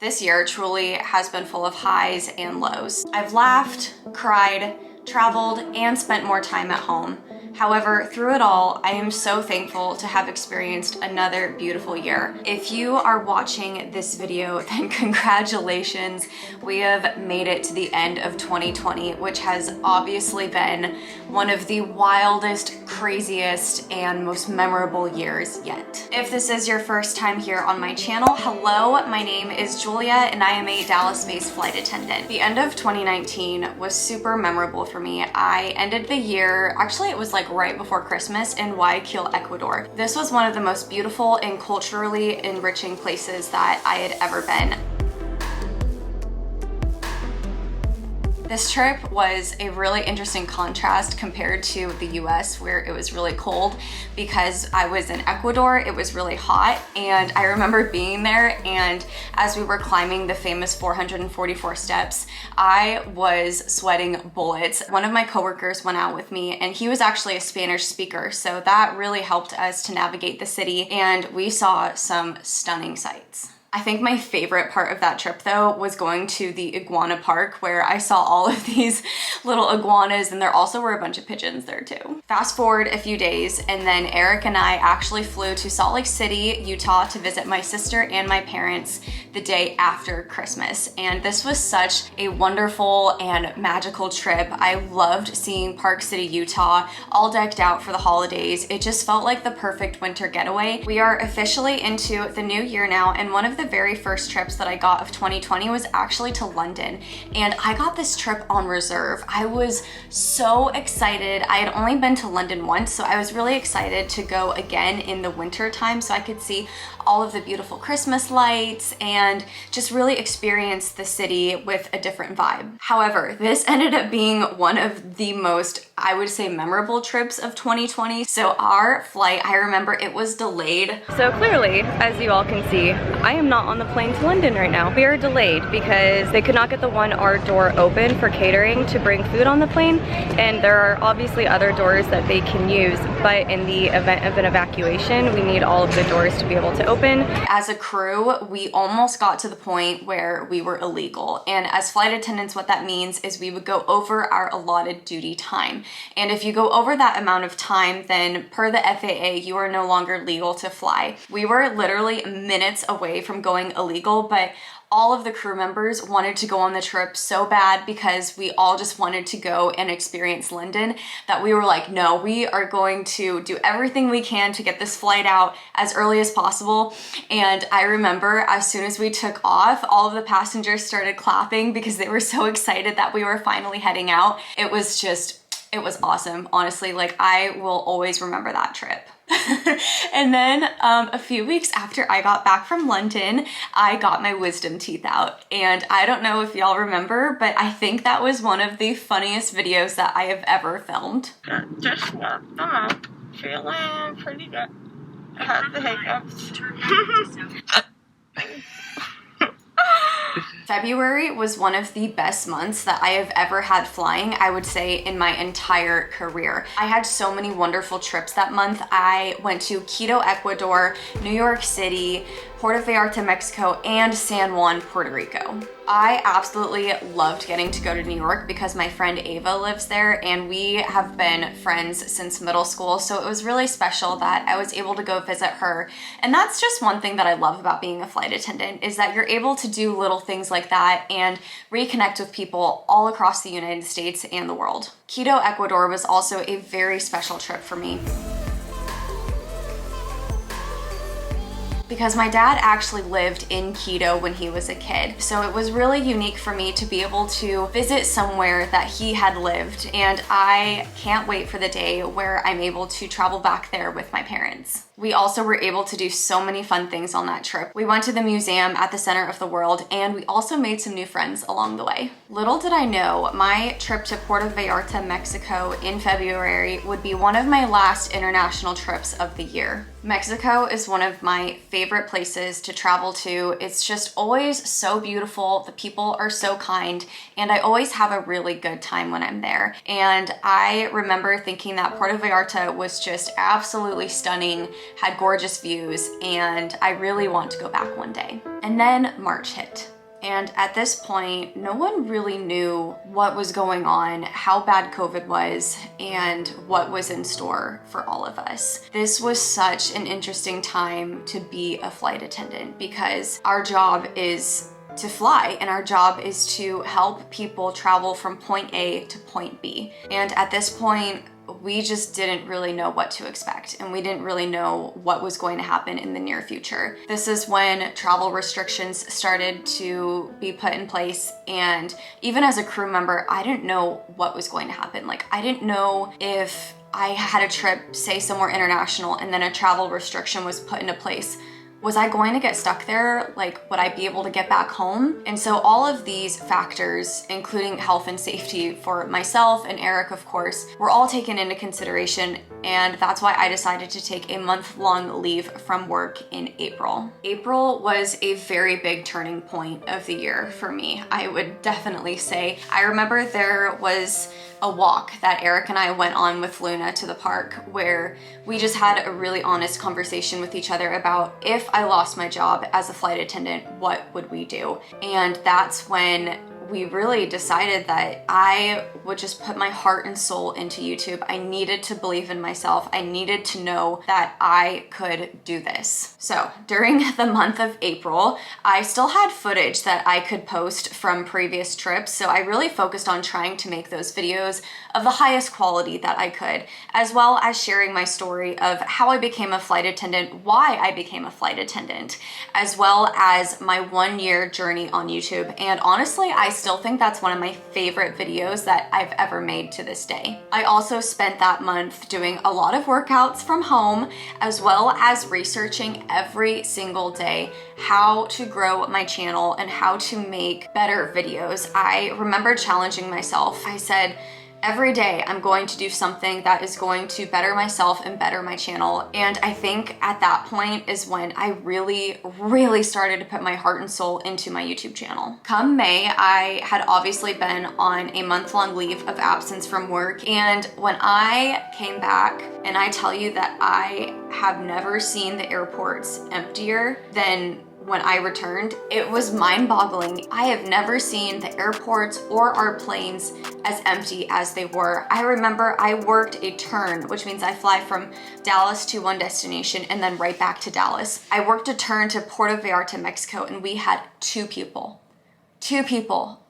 This year truly has been full of highs and lows. I've laughed, cried, traveled, and spent more time at home. However, through it all, I am so thankful to have experienced another beautiful year. If you are watching this video, then congratulations. We have made it to the end of 2020, which has obviously been one of the wildest, craziest, and most memorable years yet. If this is your first time here on my channel, hello, my name is Julia and I am a Dallas-based flight attendant. The end of 2019 was super memorable for me. I ended the year, actually it was like right before Christmas, in Guayaquil, Ecuador. This was one of the most beautiful and culturally enriching places that I had ever been. This trip was a really interesting contrast compared to the US, where it was really cold. Because I was in Ecuador, it was really hot, and I remember being there, and as we were climbing the famous 444 steps, I was sweating bullets. One of my coworkers went out with me, and he was actually a Spanish speaker, so that really helped us to navigate the city, and we saw some stunning sights. I think my favorite part of that trip though was going to the iguana park, where I saw all of these little iguanas, and there also were a bunch of pigeons there too. Fast forward a few days, and then Eric and I actually flew to Salt Lake City, Utah to visit my sister and my parents the day after Christmas. And this was such a wonderful and magical trip. I loved seeing Park City, Utah, all decked out for the holidays. It just felt like the perfect winter getaway. We are officially into the new year now, and one of the very first trips that I got of 2020 was actually to London, and I got this trip on reserve. I was so excited. I had only been to London once, so I was really excited to go again in the winter time so I could see all of the beautiful Christmas lights and just really experience the city with a different vibe. However, this ended up being one of the most, I would say, memorable trips of 2020. So our flight, I remember it was delayed. So clearly, as you all can see, I am not on the plane to London right now. We are delayed because they could not get the 1R door open for catering to bring food on the plane, and there are obviously other doors that they can use, but in the event of an evacuation, we need all of the doors to be able to open. As a crew, we almost got to the point where we were illegal, and as flight attendants, what that means is we would go over our allotted duty time, and if you go over that amount of time, then per the FAA, you are no longer legal to fly. We were literally minutes away from going illegal, but all of the crew members wanted to go on the trip so bad because we all just wanted to go and experience London that we were like, no, we are going to do everything we can to get this flight out as early as possible. And I remember as soon as we took off, all of the passengers started clapping because they were so excited that we were finally heading out. It was awesome, honestly. Like, I will always remember that trip. And then a few weeks after I got back from London, I got my wisdom teeth out. And I don't know if y'all remember, but I think that was one of the funniest videos that I have ever filmed. Just swept them out. Feeling pretty good. I had the hiccups. February was one of the best months that I have ever had flying, I would say, in my entire career. I had so many wonderful trips that month. I went to Quito, Ecuador, New York City, Puerto, Vallarta, Mexico, and San Juan, Puerto Rico. I absolutely loved getting to go to New York because my friend Ava lives there, and we have been friends since middle school, so it was really special that I was able to go visit her. And that's just one thing that I love about being a flight attendant, is that you're able to do little things like that and reconnect with people all across the United States and the world. Quito, Ecuador was also a very special trip for me, because my dad actually lived in Quito when he was a kid. So it was really unique for me to be able to visit somewhere that he had lived, and I can't wait for the day where I'm able to travel back there with my parents. We also were able to do so many fun things on that trip. We went to the museum at the center of the world, and we also made some new friends along the way. Little did I know, my trip to Puerto Vallarta, Mexico in February would be one of my last international trips of the year. Mexico is one of my favorite places to travel to. It's just always so beautiful. The people are so kind, and I always have a really good time when I'm there. And I remember thinking that Puerto Vallarta was just absolutely stunning, had gorgeous views, and I really want to go back one day. And then March hit. And at this point, no one really knew what was going on, how bad COVID was, and what was in store for all of us. This was such an interesting time to be a flight attendant because our job is to fly, and our job is to help people travel from point A to point B. And at this point, we just didn't really know what to expect, and we didn't really know what was going to happen in the near future. This is when travel restrictions started to be put in place, and even as a crew member, I didn't know what was going to happen. Like, I didn't know if I had a trip, say somewhere international, and then a travel restriction was put into place. Was I going to get stuck there? Like, would I be able to get back home? And so all of these factors, including health and safety for myself and Eric, of course, were all taken into consideration. And that's why I decided to take a month-long leave from work in April. April was a very big turning point of the year for me, I would definitely say. I remember there was a walk that Eric and I went on with Luna to the park where we just had a really honest conversation with each other about, if I lost my job as a flight attendant, what would we do? And that's when we really decided that I would just put my heart and soul into YouTube. I needed to believe in myself. I needed to know that I could do this. So during the month of April, I still had footage that I could post from previous trips. So I really focused on trying to make those videos of the highest quality that I could, as well as sharing my story of how I became a flight attendant, why I became a flight attendant, as well as my 1-year journey on YouTube. And honestly, I still think that's one of my favorite videos that I've ever made to this day. I also spent that month doing a lot of workouts from home, as well as researching every single day how to grow my channel and how to make better videos. I remember challenging myself. I said, every day I'm going to do something that is going to better myself and better my channel. And I think at that point is when I really started to put my heart and soul into my YouTube channel. Come May, I had obviously been on a month-long leave of absence from work. And when I came back, and I tell you that I have never seen the airports emptier than when I returned, it was mind-boggling. I have never seen the airports or our planes as empty as they were. I remember I worked a turn, which means I fly from Dallas to one destination and then right back to Dallas. I worked a turn to Puerto Vallarta, Mexico, and we had two people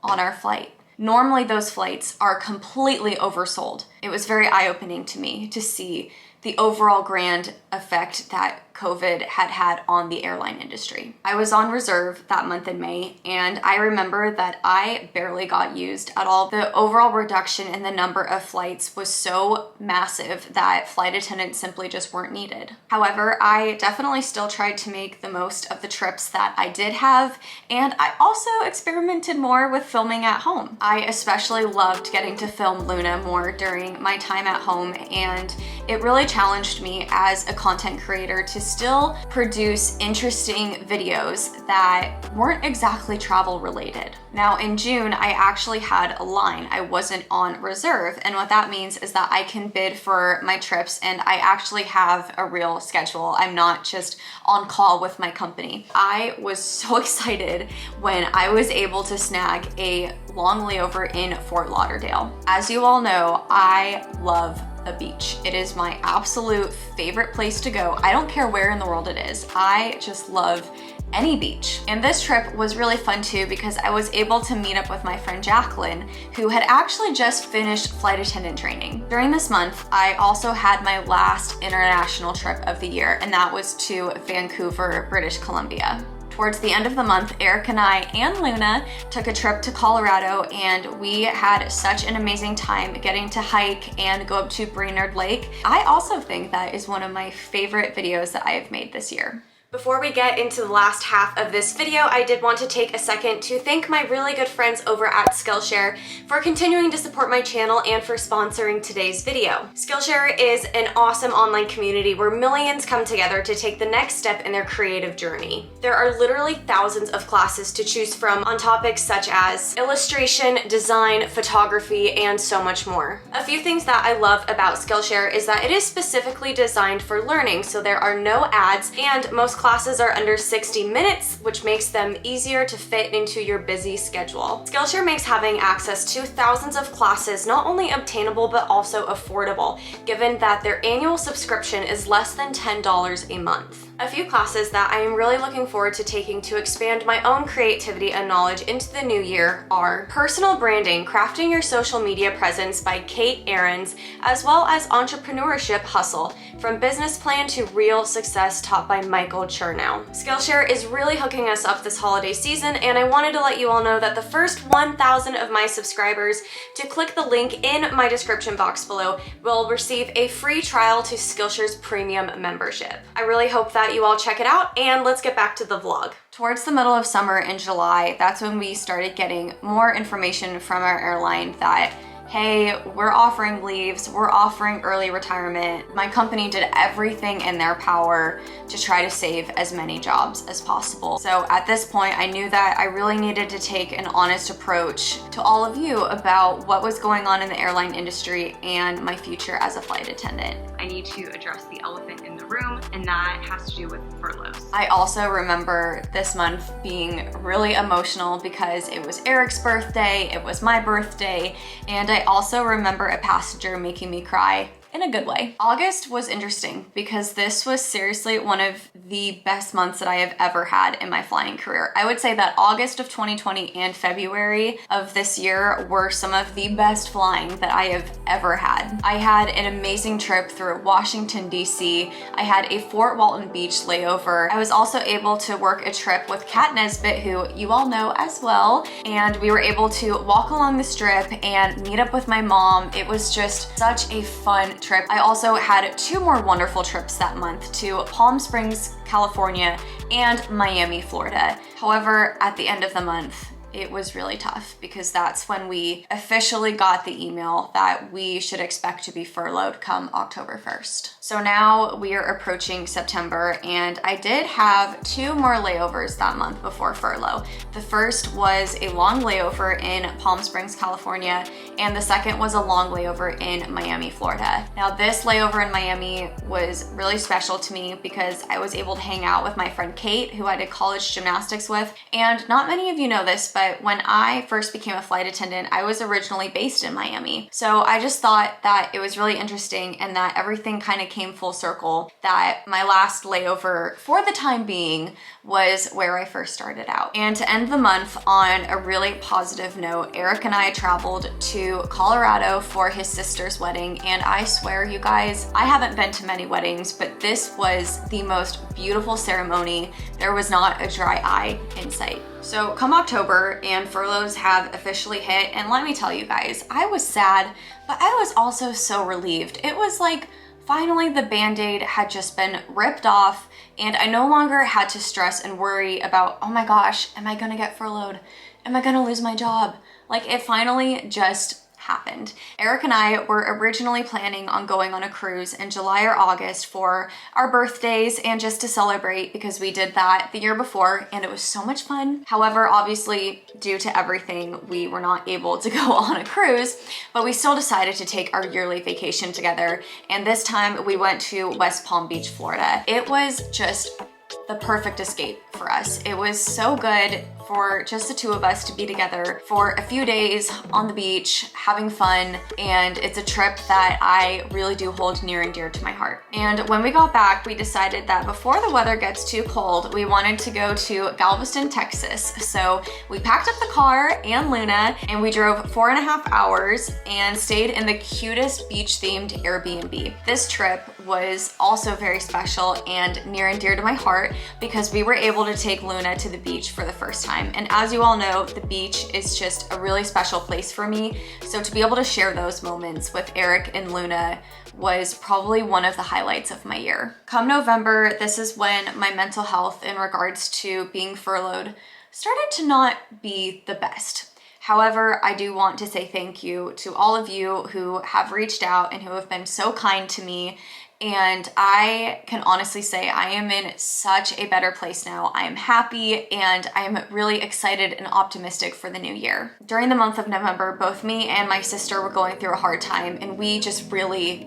on our flight. Normally those flights are completely oversold. It was very eye-opening to me to see the overall grand effect that COVID had on the airline industry. I was on reserve that month in May, and I remember that I barely got used at all. The overall reduction in the number of flights was so massive that flight attendants simply just weren't needed. However, I definitely still tried to make the most of the trips that I did have, and I also experimented more with filming at home. I especially loved getting to film Luna more during my time at home, and it really challenged me as a content creator to still produce interesting videos that weren't exactly travel related. Now in June, I actually had a line. I wasn't on reserve, and what that means is that I can bid for my trips and I actually have a real schedule. I'm not just on call with my company. I was so excited when I was able to snag a long layover in Fort Lauderdale. As you all know, I love the beach. It is my absolute favorite place to go. I don't care where in the world it is. I just love any beach. And this trip was really fun too because I was able to meet up with my friend Jacqueline, who had actually just finished flight attendant training. During this month, I also had my last international trip of the year, and that was to Vancouver, British Columbia. Towards the end of the month, Eric and I and Luna took a trip to Colorado, and we had such an amazing time getting to hike and go up to Brainerd Lake. I also think that is one of my favorite videos that I have made this year. Before we get into the last half of this video, I did want to take a second to thank my really good friends over at Skillshare for continuing to support my channel and for sponsoring today's video. Skillshare is an awesome online community where millions come together to take the next step in their creative journey. There are literally thousands of classes to choose from on topics such as illustration, design, photography, and so much more. A few things that I love about Skillshare is that it is specifically designed for learning, so there are no ads, and most classes are under 60 minutes, which makes them easier to fit into your busy schedule. Skillshare makes having access to thousands of classes not only obtainable but also affordable, given that their annual subscription is less than $10 a month. A few classes that I am really looking forward to taking to expand my own creativity and knowledge into the new year are Personal Branding, Crafting Your Social Media Presence by Kate Ahrens, as well as Entrepreneurship Hustle, From Business Plan to Real Success, taught by Michael Chernow. Skillshare is really hooking us up this holiday season, and I wanted to let you all know that the first 1,000 of my subscribers to click the link in my description box below will receive a free trial to Skillshare's premium membership. I really hope that you all check it out, and let's get back to the vlog. Towards the middle of summer in July, that's when we started getting more information from our airline that, hey, we're offering leaves, we're offering early retirement. My company did everything in their power to try to save as many jobs as possible. So at this point, I knew that I really needed to take an honest approach to all of you about what was going on in the airline industry and my future as a flight attendant. I need to address the elephant in the room, and that has to do with furloughs. I also remember this month being really emotional because it was Eric's birthday, it was my birthday, and I also remember a passenger making me cry in a good way. August was interesting because this was seriously one of the best months that I have ever had in my flying career. I would say that August of 2020 and February of this year were some of the best flying that I have ever had. I had an amazing trip through Washington, D.C. I had a Fort Walton Beach layover. I was also able to work a trip with Kat Nesbitt, who you all know as well, and we were able to walk along the strip and meet up with my mom. It was just such a fun trip. I also had 2 more wonderful trips that month to Palm Springs, California, and Miami, Florida. However, at the end of the month, it was really tough because that's when we officially got the email that we should expect to be furloughed come October 1st. So now we are approaching September, and I did have 2 more layovers that month before furlough. The first was a long layover in Palm Springs, California, and the second was a long layover in Miami, Florida. Now this layover in Miami was really special to me because I was able to hang out with my friend Kate, who I did college gymnastics with, and not many of you know this, but when I first became a flight attendant, I was originally based in Miami. So I just thought that it was really interesting and that everything kind of came full circle, that my last layover for the time being was where I first started out. And to end the month on a really positive note, Eric and I traveled to Colorado for his sister's wedding, and I swear, you guys, I haven't been to many weddings, but this was the most beautiful ceremony. There was not a dry eye in sight. So come October and furloughs have officially hit, and let me tell you guys, I was sad, but I was also so relieved. It was like finally the band-aid had just been ripped off, and I no longer had to stress and worry about, oh my gosh, am I gonna get furloughed? Am I gonna lose my job? Like, it finally just happened. Eric and I were originally planning on going on a cruise in July or August for our birthdays and just to celebrate, because we did that the year before and it was so much fun. However, obviously, due to everything, we were not able to go on a cruise, but we still decided to take our yearly vacation together, and this time we went to West Palm Beach, Florida. It was just the perfect escape for us. It was so good for just the 2 of us to be together for a few days on the beach, having fun, and it's a trip that I really do hold near and dear to my heart. And when we got back, we decided that before the weather gets too cold, we wanted to go to Galveston, Texas. So we packed up the car and Luna, and we drove 4.5 hours and stayed in the cutest beach-themed Airbnb. This trip was also very special and near and dear to my heart because we were able to take Luna to the beach for the first time. And as you all know, the beach is just a really special place for me. So to be able to share those moments with Eric and Luna was probably one of the highlights of my year. Come November, this is when my mental health in regards to being furloughed started to not be the best. However, I do want to say thank you to all of you who have reached out and who have been so kind to me. And I can honestly say I am in such a better place now. I am happy and I am really excited and optimistic for the new year. During the month of November, both me and my sister were going through a hard time and we just really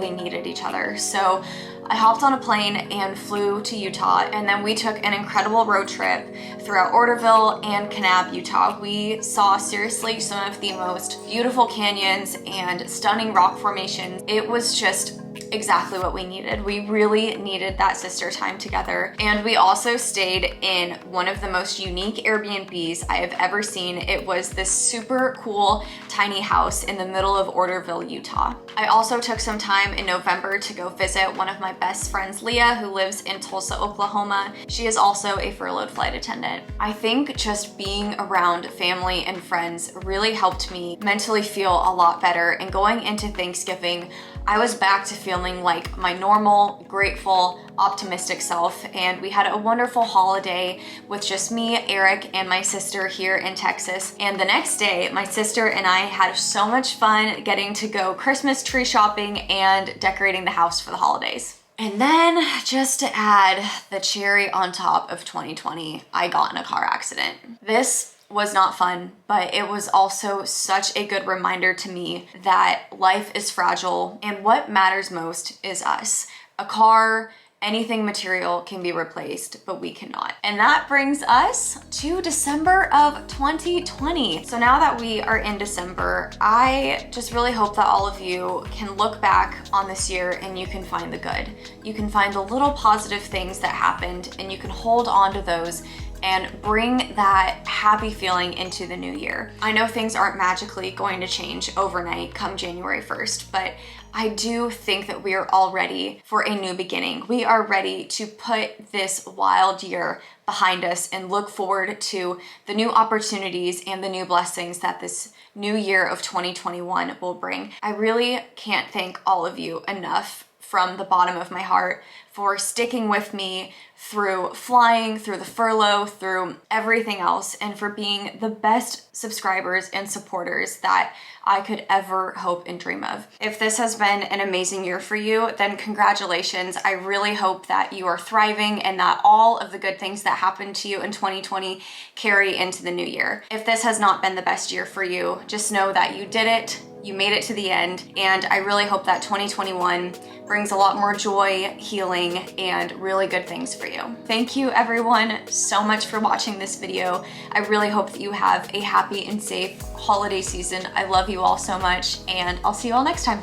needed each other. So I hopped on a plane and flew to Utah, and then we took an incredible road trip throughout Orderville and Kanab, Utah. We saw seriously some of the most beautiful canyons and stunning rock formations. It was just exactly what we needed. We really needed that sister time together. And we also stayed in one of the most unique Airbnbs I have ever seen. It was this super cool tiny house in the middle of Orderville, Utah. I also took some time in November to go visit one of my best friends, Leah, who lives in Tulsa, Oklahoma. She is also a furloughed flight attendant. I think just being around family and friends really helped me mentally feel a lot better. And going into Thanksgiving, I was back to feeling like my normal, grateful, optimistic self, and we had a wonderful holiday with just me, Eric, and my sister here in Texas. And the next day, my sister and I had so much fun getting to go Christmas tree shopping and decorating the house for the holidays. And then, just to add the cherry on top of 2020, I got in a car accident. This was not fun, but it was also such a good reminder to me that life is fragile and what matters most is us. A car, anything material can be replaced, but we cannot. And that brings us to December of 2020. So now that we are in December, I just really hope that all of you can look back on this year and you can find the good. You can find the little positive things that happened and you can hold on to those and bring that happy feeling into the new year. I know things aren't magically going to change overnight come January 1st, but I do think that we are all ready for a new beginning. We are ready to put this wild year behind us and look forward to the new opportunities and the new blessings that this new year of 2021 will bring. I really can't thank all of you enough from the bottom of my heart for sticking with me through flying, through the furlough, through everything else, and for being the best subscribers and supporters that I could ever hope and dream of. If this has been an amazing year for you, then congratulations. I really hope that you are thriving and that all of the good things that happened to you in 2020 carry into the new year. If this has not been the best year for you, just know that you did it. You made it to the end, and I really hope that 2021 brings a lot more joy, healing, and really good things for you. Thank you everyone so much for watching this video. I really hope that you have a happy and safe holiday season. I love you all so much, and I'll see you all next time.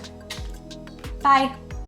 Bye.